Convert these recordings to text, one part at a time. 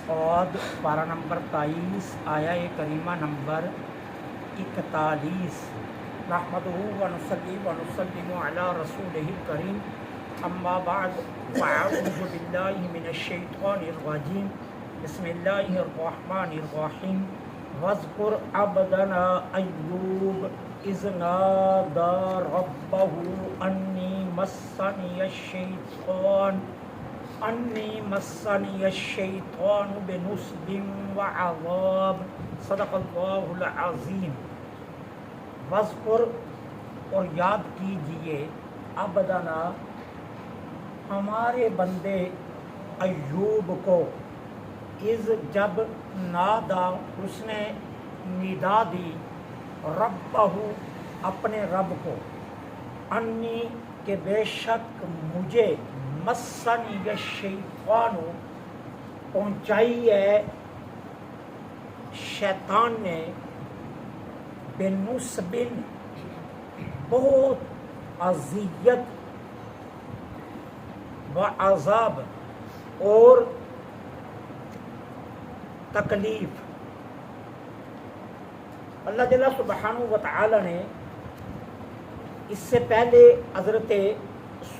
صاد پارہ نمبر 23 آیا کریمہ نمبر 41۔ نحمدہ ونصلی ونسلم علی رسولہ الکریم، اما بعد فاعوذ باللہ من الشیطان الرجیم، بسم اللہ الرحمن الرحیم۔ واذکر عبدنا ایوب اذ نادى ربه انی مسنی الشیطان بنصب وعذاب، صدق اللہ العظیم۔ واذکر اور یاد کیجئے، عبدنا ہمارے بندے ایوب کو، اذ جب نادا اس نے ندا دی، ربہ اپنے رب کو، انی کہ بے شک مجھے، مسنی الشیطان پہنچائی ہے شیطان نے، بنصب بہت اذیت، وعذاب اور تکلیف۔ اللہ جل سبحانہ وتعالی نے اس سے پہلے حضرت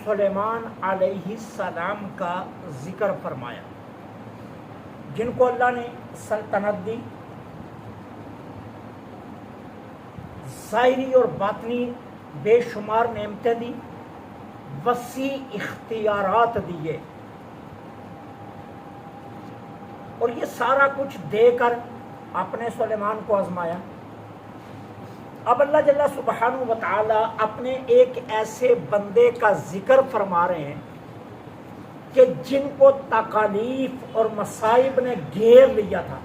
سلیمان علیہ السلام کا ذکر فرمایا، جن کو اللہ نے سلطنت دی، ظاہری اور باطنی بے شمار نعمتیں دی، وسیع اختیارات دیے، اور یہ سارا کچھ دے کر اپنے سلیمان کو آزمایا۔ اب اللہ جل سبحانہ وتعالی اپنے ایک ایسے بندے کا ذکر فرما رہے ہیں کہ جن کو تکالیف اور مصائب نے گھیر لیا تھا،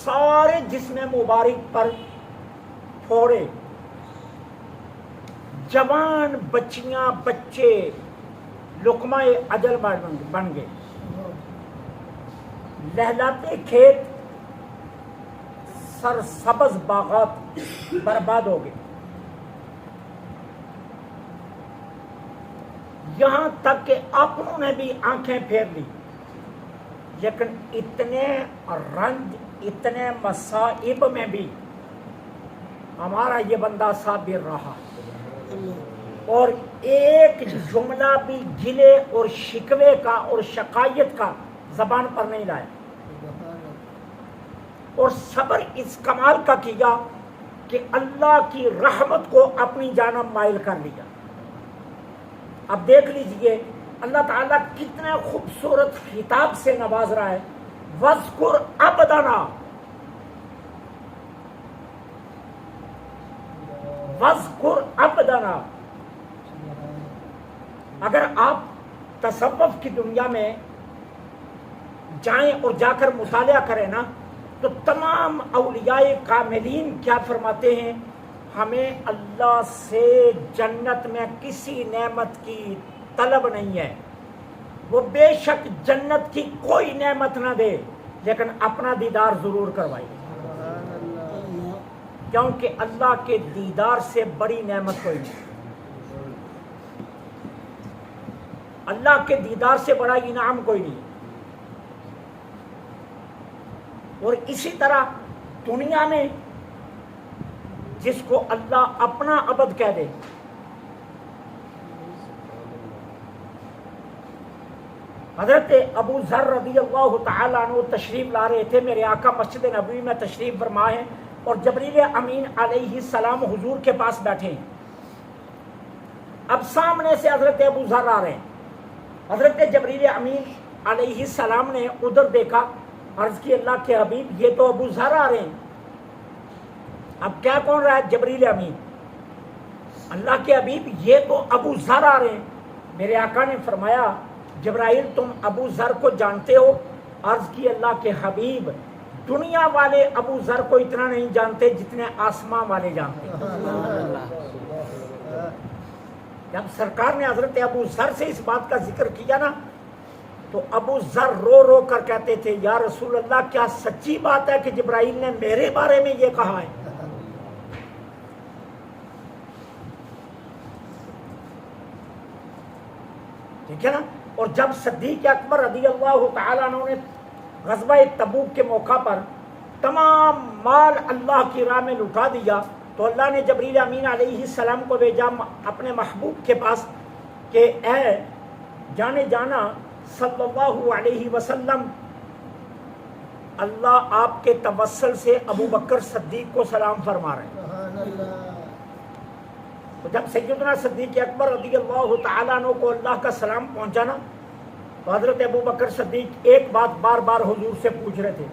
سارے جسم مبارک پر پھوڑے، جوان بچیاں بچے لقمہ اجل بن گئے، لہلاتے کھیت، سرسبز باغات برباد ہو گئے، یہاں تک کہ اپنوں نے بھی آنکھیں پھیر لی، لیکن اتنے رنج، اتنے مصائب میں بھی ہمارا یہ بندہ صابر رہا، اور ایک جملہ بھی گلے اور شکوے کا اور شکایت کا زبان پر نہیں لایا، اور صبر اس کمال کا کیا کہ اللہ کی رحمت کو اپنی جانب مائل کر لیا۔ اب دیکھ لیجئے اللہ تعالیٰ کتنے خوبصورت خطاب سے نواز رہا ہے، وَاذْكُرْ عَبْدَنَا، وَاذْكُرْ عَبْدَنَا۔ اگر آپ تصوف کی دنیا میں جائیں اور جا کر مطالعہ کریں نا، تو تمام اولیاء کاملین کیا فرماتے ہیں، ہمیں اللہ سے جنت میں کسی نعمت کی طلب نہیں ہے، وہ بے شک جنت کی کوئی نعمت نہ دے لیکن اپنا دیدار ضرور کروائے، کیونکہ اللہ کے دیدار سے بڑی نعمت کوئی نہیں، اللہ کے دیدار سے بڑا انعام کوئی نہیں۔ اور اسی طرح دنیا میں جس کو اللہ اپنا عبد کہہ دے، حضرت ابو ذر رضی اللہ تعالیٰ عنہ تشریف لا رہے تھے، میرے آقا مسجد نبوی میں تشریف فرما ہے، اور جبریل امین علیہ السلام حضور کے پاس بیٹھے ہیں۔ اب سامنے سے حضرت ابو ذر آ رہے ہیں، حضرت جبریل امین علیہ السلام نے ادھر دیکھا، عرض کی اللہ کے حبیب یہ تو ابو ذر آ رہے ہیں۔ اب کیا کون رہا ہے؟ جبریل امین۔ اللہ کے حبیب یہ تو ابو ذر آ رہے ہیں۔ میرے آقا نے فرمایا جبرائیل تم ابو ذر کو جانتے ہو؟ عرض کی اللہ کے حبیب دنیا والے ابو ذر کو اتنا نہیں جانتے جتنے آسمان والے جانتے ہیں۔ جب سرکار نے حضرت ابو ذر سے اس بات کا ذکر کیا نا، تو ابو ذر رو رو کر کہتے تھے یا رسول اللہ کیا سچی بات ہے کہ جبرائیل نے میرے بارے میں یہ کہا ہے؟ ٹھیک ہے نا؟ اور جب صدیق اکبر رضی اللہ تعالیٰ عنہ نے غزوہ تبوک کے موقع پر تمام مال اللہ کی راہ میں لٹا دیا تو اللہ نے جبریل امین علیہ السلام کو بھیجا اپنے محبوب کے پاس کہ اے جانے جانا صلی اللہ علیہ وسلم، اللہ آپ کے توسل سے ابو بکر صدیق کو سلام فرما رہے ہیں۔ سبحان اللہ۔ تو جب سیدنا صدیق اکبر رضی اللہ تعالیٰ عنہ کو اللہ کا سلام پہنچانا تو حضرت ابو بکر صدیق ایک بات بار بار حضور سے پوچھ رہے تھے،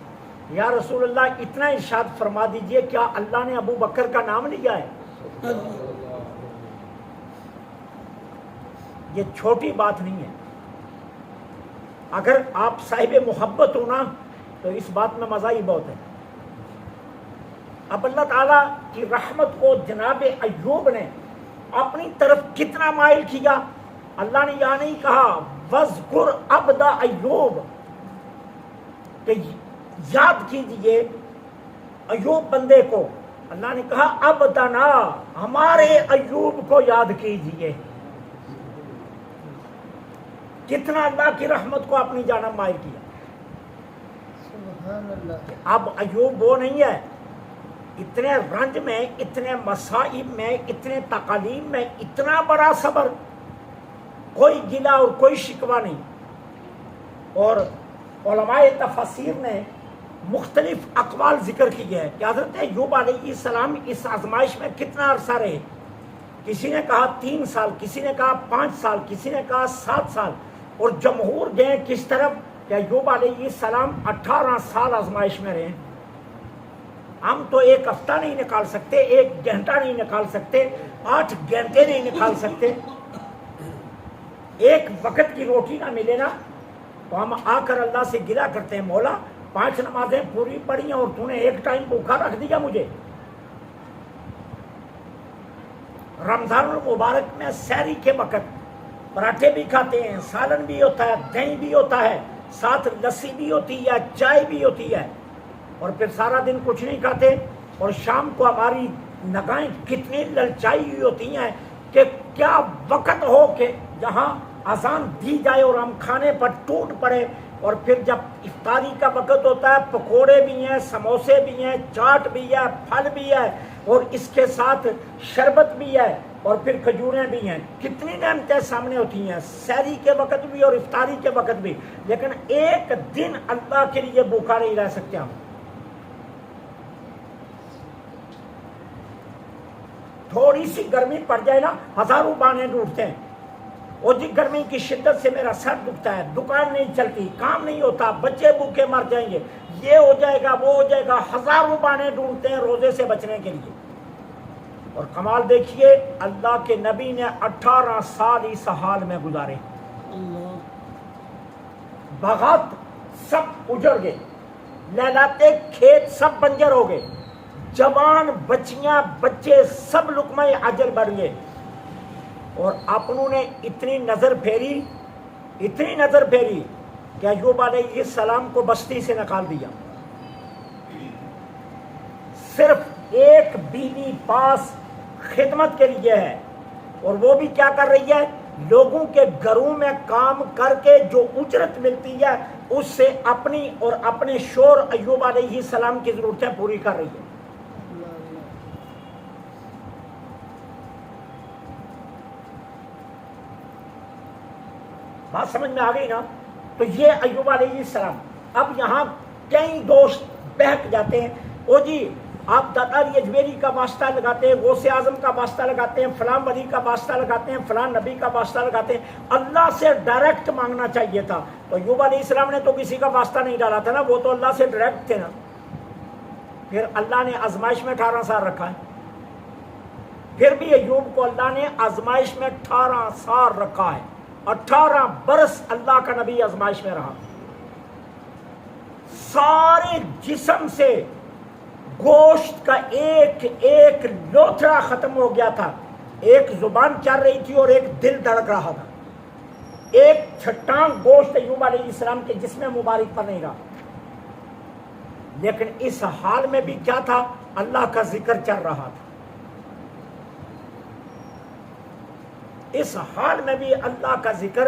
یا رسول اللہ اتنا ارشاد فرما دیجئے کیا اللہ نے ابو بکر کا نام لیا ہے؟ یہ چھوٹی بات نہیں ہے، اگر آپ صاحب محبت ہونا تو اس بات میں مزہ ہی بہت ہے۔ اب اللہ تعالیٰ کی رحمت کو جناب ایوب نے اپنی طرف کتنا مائل کیا، اللہ نے یہاں نہیں کہا وَاذْكُرْ عَبْدَ ایوب کہ یاد کیجئے ایوب بندے کو، اللہ نے کہا عبدنا ہمارے ایوب کو یاد کیجئے۔ کتنا اللہ کی رحمت کو اپنی جانب مائل کیا۔ سبحان اللہ۔ اب ایوب وہ نہیں ہے، اتنے رنج میں، اتنے مصائب میں، اتنے تکالیف میں اتنا بڑا صبر، کوئی گلہ اور کوئی شکوہ نہیں۔ اور علماء تفسیر نے مختلف اقوال ذکر کیے ہیں کہ حضرت ایوب علیہ السلام اس آزمائش میں کتنا عرصہ رہے۔ کسی نے کہا 3 سال، کسی نے کہا 5 سال، کسی نے کہا 7 سال، اور جمہور گئے کس طرف کہ ایوب علیہ السلام 18 سال آزمائش میں رہے۔ ہم تو 1 ہفتہ نہیں نکال سکتے، 1 گھنٹہ نہیں نکال سکتے، 8 گھنٹے نہیں نکال سکتے۔ ایک وقت کی روٹی نہ ملے نا تو ہم آ کر اللہ سے گلہ کرتے ہیں، مولا 5 نمازیں پوری پڑھی ہیں اور تو نے 1 ٹائم بھوکا رکھ دیا مجھے۔ رمضان المبارک میں سحری کے وقت پراٹھے بھی کھاتے ہیں، سالن بھی ہوتا ہے، دہی بھی ہوتا ہے، ساتھ لسی بھی ہوتی ہے، چائے بھی ہوتی ہے، اور پھر سارا دن کچھ نہیں کھاتے، اور شام کو ہماری نگاہیں کتنی للچائی ہوئی ہوتی ہیں کہ کیا وقت ہو کہ جہاں اذان دی جائے اور ہم کھانے پر ٹوٹ پڑے۔ اور پھر جب افطاری کا وقت ہوتا ہے، پکوڑے بھی ہیں، سموسے بھی ہیں، چاٹ بھی ہے، پھل بھی ہے، اور اس کے ساتھ شربت بھی ہے، اور پھر کھجوریں بھی ہیں۔ کتنی نعمتیں سامنے ہوتی ہیں سحری کے وقت بھی اور افطاری کے وقت بھی، لیکن ایک دن اللہ کے لیے بھوکا نہیں رہ سکتے ہم۔ تھوڑی سی گرمی پڑ جائے نا، ہزاروں بانے ڈوٹتے ہیں، اور جی گرمی کی شدت سے میرا سر دکھتا ہے، دکان نہیں چلتی، کام نہیں ہوتا، بچے بھوکے مر جائیں گے، یہ ہو جائے گا، وہ ہو جائے گا، ہزاروں بانے ڈھونڈتے ہیں روزے سے بچنے کے لیے۔ اور کمال دیکھیے اللہ کے نبی نے 18 سال اس حال میں گزارے۔ باغات سب اجڑ گئے، لہلاتے کھیت سب بنجر ہو گئے، جوان بچیاں بچے سب لقمہ اجل بڑھ گئے، اور اپنوں نے اتنی نظر پھیری کہ ایوب علیہ السلام کو بستی سے نکال دیا۔ صرف ایک بیوی پاس خدمت کے لیے ہے، اور وہ بھی کیا کر رہی ہے؟ لوگوں کے گھروں میں کام کر کے جو اجرت ملتی ہے اس سے اپنی اور اپنے شوہر ایوب علیہ السلام کی ضرورتیں پوری کر رہی ہے۔ بات سمجھ میں آ گئی نا؟ تو یہ ایوب علیہ السلام۔ اب یہاں کئی دوست بہک جاتے ہیں، او جی آپ داتا علی اجمیری کا واسطہ لگاتے ہیں، غوث اعظم کا واسطہ لگاتے ہیں، فلاں ولی کا واسطہ لگاتے ہیں، فلاں نبی کا واسطہ لگاتے ہیں، اللہ سے ڈائریکٹ مانگنا چاہیے تھا۔ تو ایوب علیہ السلام نے تو کسی کا واسطہ نہیں ڈالا تھا نا، وہ تو اللہ سے ڈائریکٹ تھے نا۔ پھر اللہ نے آزمائش میں 18 سال رکھا ہے، پھر بھی ایوب کو اللہ نے آزمائش میں 18 سال رکھا ہے۔ 18 برس اللہ کا نبی آزمائش میں رہا، سارے جسم سے گوشت کا ایک ایک لوتھڑا ختم ہو گیا تھا، ایک زبان چل رہی تھی اور ایک دل دھڑک رہا تھا، ایک چھٹان گوشت ایوب علیہ السلام کے جسم مبارک پر نہیں رہا۔ لیکن اس حال میں بھی کیا تھا؟ اللہ کا ذکر چل رہا تھا، اس حال میں بھی اللہ کا ذکر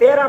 13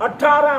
18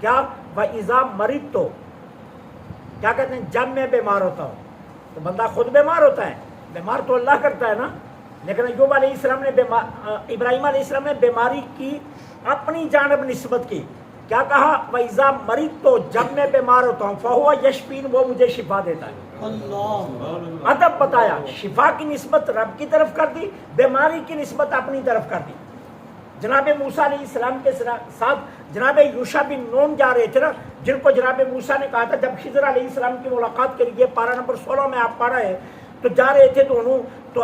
کیا وَإِذَا مَرِضْتُ، کیا کہتے ہیں جب میں بیمار ہوتا ہوں. تو بندہ خود بیمار ہوتا ہے، بیمار تو اللہ کرتا ہے نا. لیکن ایوب علیہ السلام نے ابراہیم علیہ السلام نے بیماری کی اپنی جانب نسبت کی. کیا کہا؟ وَإِذَا مَرِضْتُ، جب میں بیمار ہوتا ہوں، فَهُوَ يَشْفِينِ، وہ مجھے شفا دیتا ہے. ادب بتایا، شفا کی نسبت رب کی طرف کر دی، بیماری کی نسبت اپنی طرف کر دی. جناب موسیٰ علیہ السلام کے ساتھ جناب یوشع بن نون جا رہے تھے نا، جن کو جناب موسیٰ نے کہا تھا جب خضر علیہ السلام کی ملاقات کے لیے پارہ نمبر 16 میں آپ پڑھ رہے ہیں تو جا رہے تھے تو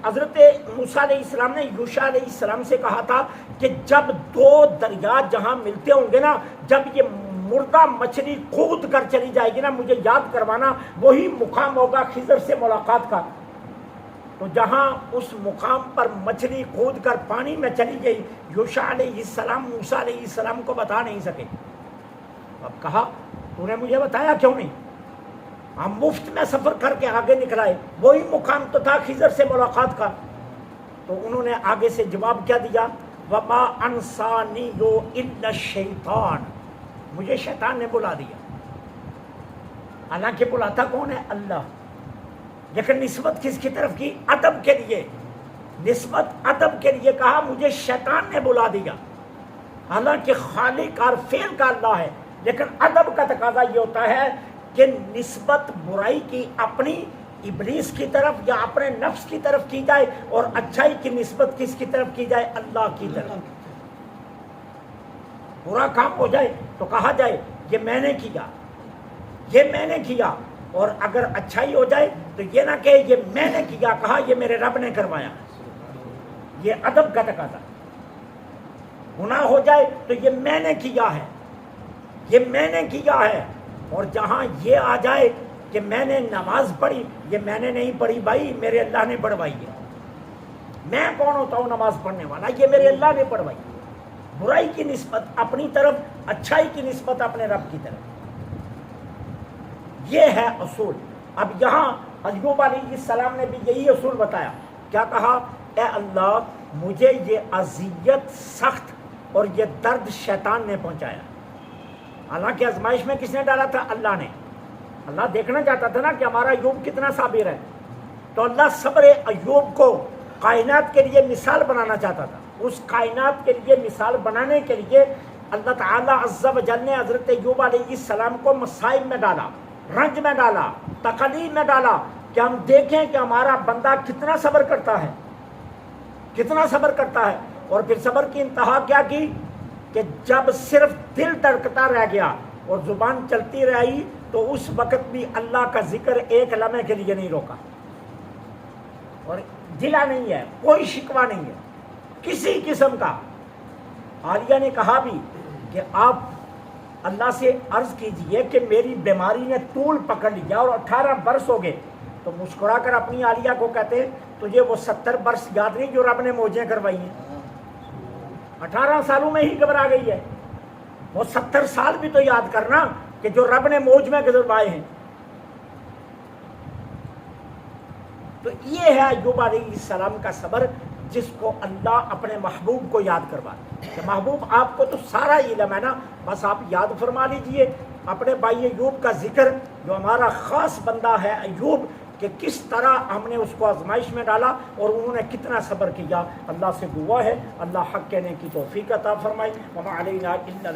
حضرت موسیٰ علیہ السلام نے یوشع علیہ السلام سے کہا تھا کہ جب دو دریا جہاں ملتے ہوں گے نا، جب یہ مردہ مچھلی کود کر چلی جائے گی نا، مجھے یاد کروانا، وہی مقام ہوگا خضر سے ملاقات کا. تو جہاں اس مقام پر مچھلی کود کر پانی میں چلی گئی، یوشع علیہ السلام موسیٰ علیہ السلام کو بتا نہیں سکے. اب کہا تو نے مجھے بتایا کیوں نہیں؟ ہم مفت میں سفر کر کے آگے نکلائے، وہی مقام تو تھا خضر سے ملاقات کا. تو انہوں نے آگے سے جواب کیا دیا؟ وَمَا أَنْسَانِيُّ إِلَّا الشَّيْطَانُ، مجھے شیطان نے بلا دیا. حالانکہ بلاتا کون ہے؟ اللہ. لیکن نسبت کس کی طرف کی؟ ادب کے لیے. نسبت ادب کے لیے کہا مجھے شیطان نے بلا دیا. حالانکہ خالق اور فعل کا اللہ ہے، لیکن ادب کا تقاضا یہ ہوتا ہے کہ نسبت برائی کی اپنی ابلیس کی طرف یا اپنے نفس کی طرف کی جائے، اور اچھائی کی نسبت کس کی طرف کی جائے؟ اللہ کی طرف. برا کام ہو جائے تو کہا جائے یہ میں نے کیا، یہ میں نے کیا. اور اگر اچھائی ہو جائے تو یہ نہ کہ یہ میں نے کیا، کہا یہ میرے رب نے کروایا. یہ ادب کا تقاضا. گناہ ہو جائے تو یہ میں نے کیا ہے، یہ میں نے کیا ہے. اور جہاں یہ آ جائے کہ میں نے نماز پڑھی، یہ میں نے نہیں پڑھی بھائی، میرے اللہ نے پڑھوائی ہے. میں کون ہوتا ہوں نماز پڑھنے والا؟ یہ میرے اللہ نے پڑھوائی. برائی کی نسبت اپنی طرف، اچھائی کی نسبت اپنے رب کی طرف. یہ ہے اصول. اب یہاں ایوب علیہ السلام نے بھی یہی اصول بتایا. کیا کہا؟ اے اللہ مجھے یہ اذیت سخت اور یہ درد شیطان نے پہنچایا. حالانکہ آزمائش میں کس نے ڈالا تھا؟ اللہ نے. اللہ دیکھنا چاہتا تھا نا کہ ہمارا ایوب کتنا صابر ہے. تو اللہ صبر ایوب کو کائنات کے لیے مثال بنانا چاہتا تھا. اس کائنات کے لیے مثال بنانے کے لیے اللہ تعالیٰ عز و جل نے حضرت ایوب علیہ السلام کو مصائب میں ڈالا، رنج میں ڈالا، تکلیف میں ڈالا، کہ ہم دیکھیں کہ ہمارا بندہ کتنا صبر کرتا ہے، کتنا صبر کرتا ہے. اور پھر صبر کی انتہا کیا کی کہ جب صرف دل دھڑکتا رہ گیا اور زبان چلتی رہی تو اس وقت بھی اللہ کا ذکر ایک لمحے کے لیے نہیں روکا. اور گلہ نہیں ہے، کوئی شکوہ نہیں ہے کسی قسم کا. عالیہ نے کہا بھی کہ آپ اللہ سے عرض کیجئے کہ میری بیماری نے طول پکڑ لیا اور 18 برس ہو گئے. تو مسکرا کر اپنی عالیہ کو کہتے ہیں تجھے وہ 70 برس یاد نہیں جو رب نے موجیں کروائی ہیں؟ 18 سالوں میں ہی گھبرا گئی ہے. وہ 70 سال بھی تو یاد کرنا کہ جو رب نے موج میں گزروائے ہیں. تو یہ ہے ایوب علیہ السلام کا صبر، جس کو اللہ اپنے محبوب کو یاد کروا کہ محبوب آپ کو تو سارا علم ہے نا، بس آپ یاد فرما لیجئے اپنے بھائی ایوب کا ذکر، جو ہمارا خاص بندہ ہے ایوب، کہ کس طرح ہم نے اس کو آزمائش میں ڈالا اور انہوں نے کتنا صبر کیا. اللہ سے دعا ہے اللہ حق کہنے کی توفیق عطا فرمائے. وما علینا الا